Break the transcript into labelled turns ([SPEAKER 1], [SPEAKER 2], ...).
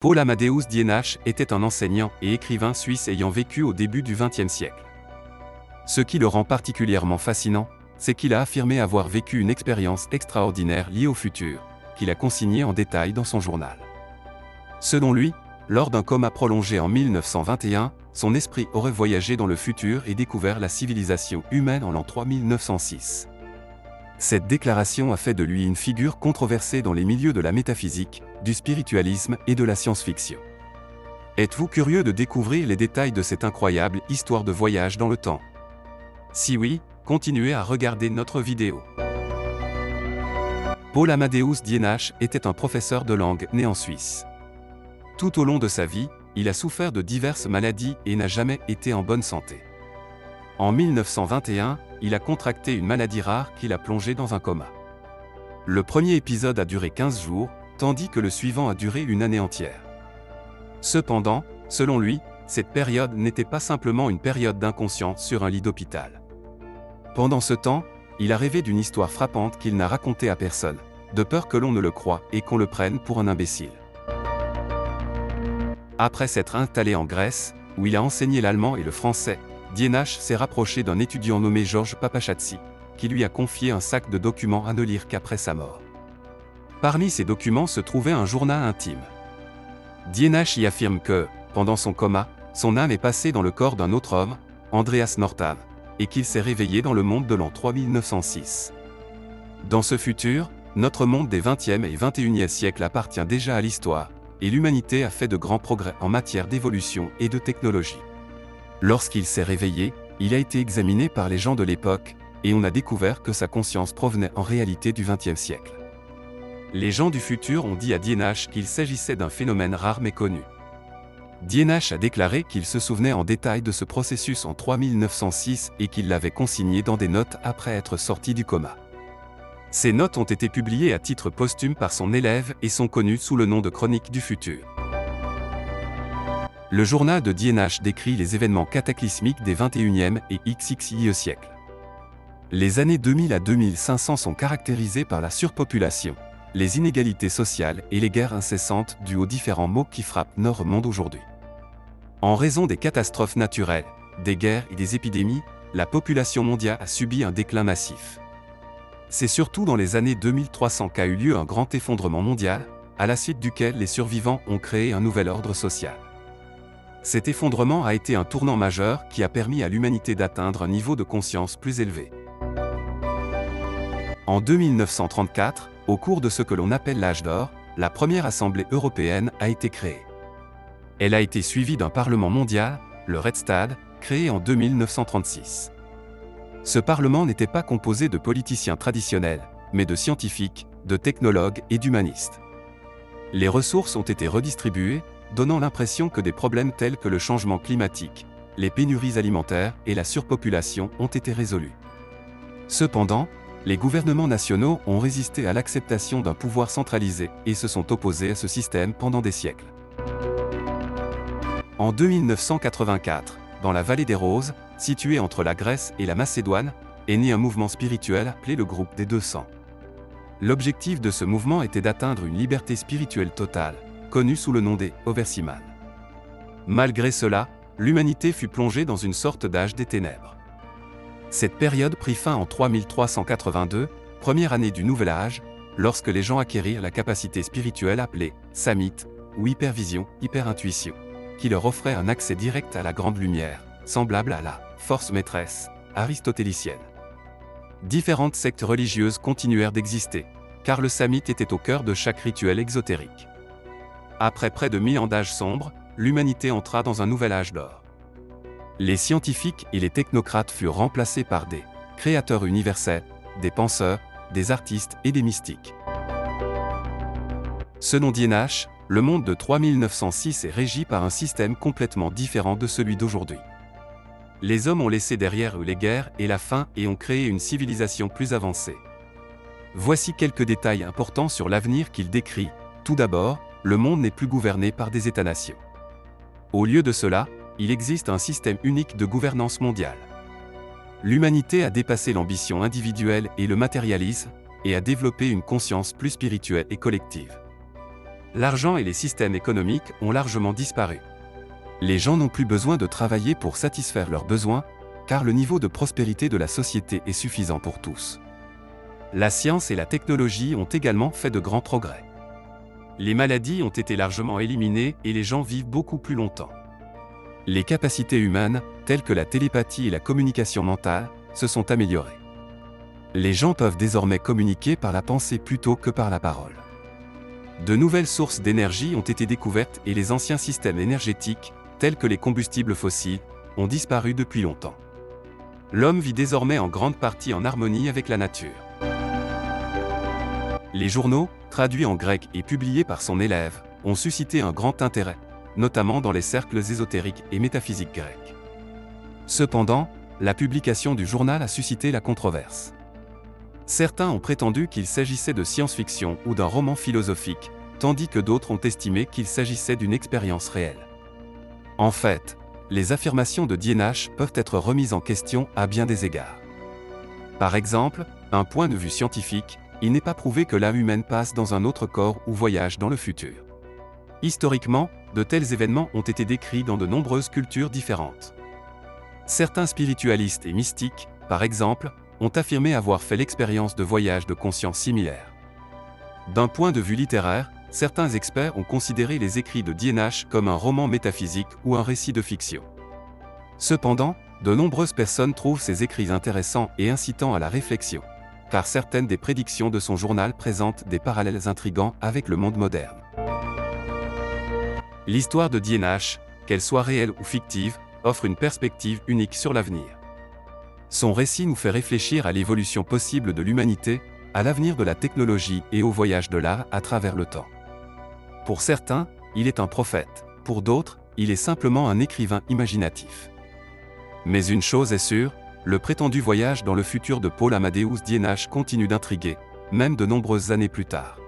[SPEAKER 1] Paul Amadeus Dienach était un enseignant et écrivain suisse ayant vécu au début du XXe siècle. Ce qui le rend particulièrement fascinant, c'est qu'il a affirmé avoir vécu une expérience extraordinaire liée au futur, qu'il a consignée en détail dans son journal. Selon lui, lors d'un coma prolongé en 1921, son esprit aurait voyagé dans le futur et découvert la civilisation humaine en l'an 3906. Cette déclaration a fait de lui une figure controversée dans les milieux de la métaphysique, du spiritualisme et de la science-fiction. Êtes-vous curieux de découvrir les détails de cette incroyable histoire de voyage dans le temps? Si oui, continuez à regarder notre vidéo. Paul Amadeus Dienach était un professeur de langue né en Suisse. Tout au long de sa vie, il a souffert de diverses maladies et n'a jamais été en bonne santé. En 1921, il a contracté une maladie rare qui l'a plongé dans un coma. Le premier épisode a duré 15 jours, tandis que le suivant a duré une année entière. Cependant, selon lui, cette période n'était pas simplement une période d'inconscience sur un lit d'hôpital. Pendant ce temps, il a rêvé d'une histoire frappante qu'il n'a racontée à personne, de peur que l'on ne le croie et qu'on le prenne pour un imbécile. Après s'être installé en Grèce, où il a enseigné l'allemand et le français, Dienach s'est rapproché d'un étudiant nommé Georges Papachatsi, qui lui a confié un sac de documents à ne lire qu'après sa mort. Parmi ces documents se trouvait un journal intime. Dienach y affirme que, pendant son coma, son âme est passée dans le corps d'un autre homme, Andreas Northam, et qu'il s'est réveillé dans le monde de l'an 3906. Dans ce futur, notre monde des 20e et 21e siècles appartient déjà à l'histoire, et l'humanité a fait de grands progrès en matière d'évolution et de technologie. Lorsqu'il s'est réveillé, il a été examiné par les gens de l'époque, et on a découvert que sa conscience provenait en réalité du XXe siècle. Les gens du futur ont dit à Dienach qu'il s'agissait d'un phénomène rare mais connu. Dienach a déclaré qu'il se souvenait en détail de ce processus en 3906 et qu'il l'avait consigné dans des notes après être sorti du coma. Ces notes ont été publiées à titre posthume par son élève et sont connues sous le nom de Chroniques du futur. Le journal de Dienach décrit les événements cataclysmiques des 21e et XXIe siècles. Les années 2000 à 2500 sont caractérisées par la surpopulation, les inégalités sociales et les guerres incessantes dues aux différents maux qui frappent notre monde aujourd'hui. En raison des catastrophes naturelles, des guerres et des épidémies, la population mondiale a subi un déclin massif. C'est surtout dans les années 2300 qu'a eu lieu un grand effondrement mondial, à la suite duquel les survivants ont créé un nouvel ordre social. Cet effondrement a été un tournant majeur qui a permis à l'humanité d'atteindre un niveau de conscience plus élevé. En 2934, au cours de ce que l'on appelle l'âge d'or, la première Assemblée européenne a été créée. Elle a été suivie d'un Parlement mondial, le Reichstag, créé en 2936. Ce Parlement n'était pas composé de politiciens traditionnels, mais de scientifiques, de technologues et d'humanistes. Les ressources ont été redistribuées, donnant l'impression que des problèmes tels que le changement climatique, les pénuries alimentaires et la surpopulation ont été résolus. Cependant, les gouvernements nationaux ont résisté à l'acceptation d'un pouvoir centralisé et se sont opposés à ce système pendant des siècles. En 2984, dans la vallée des Roses, située entre la Grèce et la Macédoine, est né un mouvement spirituel appelé le groupe des 200. L'objectif de ce mouvement était d'atteindre une liberté spirituelle totale, connue sous le nom des Overseeman. Malgré cela, l'humanité fut plongée dans une sorte d'âge des ténèbres. Cette période prit fin en 3382, première année du Nouvel Âge, lorsque les gens acquérirent la capacité spirituelle appelée Samit, ou hypervision, hyperintuition, qui leur offrait un accès direct à la grande lumière, semblable à la force maîtresse aristotélicienne. Différentes sectes religieuses continuèrent d'exister, car le Samit était au cœur de chaque rituel exotérique. Après près de 1000 ans d'âge sombre, l'humanité entra dans un nouvel âge d'or. Les scientifiques et les technocrates furent remplacés par des créateurs universels, des penseurs, des artistes et des mystiques. Selon Dienach, le monde de 3906 est régi par un système complètement différent de celui d'aujourd'hui. Les hommes ont laissé derrière eux les guerres et la faim et ont créé une civilisation plus avancée. Voici quelques détails importants sur l'avenir qu'il décrit. Tout d'abord, le monde n'est plus gouverné par des États-nations. Au lieu de cela, il existe un système unique de gouvernance mondiale. L'humanité a dépassé l'ambition individuelle et le matérialisme, et a développé une conscience plus spirituelle et collective. l'argent et les systèmes économiques ont largement disparu. Les gens n'ont plus besoin de travailler pour satisfaire leurs besoins, car le niveau de prospérité de la société est suffisant pour tous. La science et la technologie ont également fait de grands progrès. Les maladies ont été largement éliminées et les gens vivent beaucoup plus longtemps. Les capacités humaines, telles que la télépathie et la communication mentale, se sont améliorées. Les gens peuvent désormais communiquer par la pensée plutôt que par la parole. De nouvelles sources d'énergie ont été découvertes et les anciens systèmes énergétiques, tels que les combustibles fossiles, ont disparu depuis longtemps. L'homme vit désormais en grande partie en harmonie avec la nature. Les journaux, traduits en grec et publiés par son élève, ont suscité un grand intérêt, notamment dans les cercles ésotériques et métaphysiques grecs. Cependant, la publication du journal a suscité la controverse. Certains ont prétendu qu'il s'agissait de science-fiction ou d'un roman philosophique, tandis que d'autres ont estimé qu'il s'agissait d'une expérience réelle. En fait, les affirmations de Dienach peuvent être remises en question à bien des égards. Par exemple, d'un point de vue scientifique, il n'est pas prouvé que l'âme humaine passe dans un autre corps ou voyage dans le futur. Historiquement, de tels événements ont été décrits dans de nombreuses cultures différentes. Certains spiritualistes et mystiques, par exemple, ont affirmé avoir fait l'expérience de voyages de conscience similaires. D'un point de vue littéraire, certains experts ont considéré les écrits de Dienach comme un roman métaphysique ou un récit de fiction. Cependant, de nombreuses personnes trouvent ces écrits intéressants et incitant à la réflexion, car certaines des prédictions de son journal présentent des parallèles intrigants avec le monde moderne. L'histoire de Dienach, qu'elle soit réelle ou fictive, offre une perspective unique sur l'avenir. Son récit nous fait réfléchir à l'évolution possible de l'humanité, à l'avenir de la technologie et au voyage de l'art à travers le temps. Pour certains, il est un prophète, pour d'autres, il est simplement un écrivain imaginatif. Mais une chose est sûre, le prétendu voyage dans le futur de Paul Amadeus Dienach continue d'intriguer, même de nombreuses années plus tard.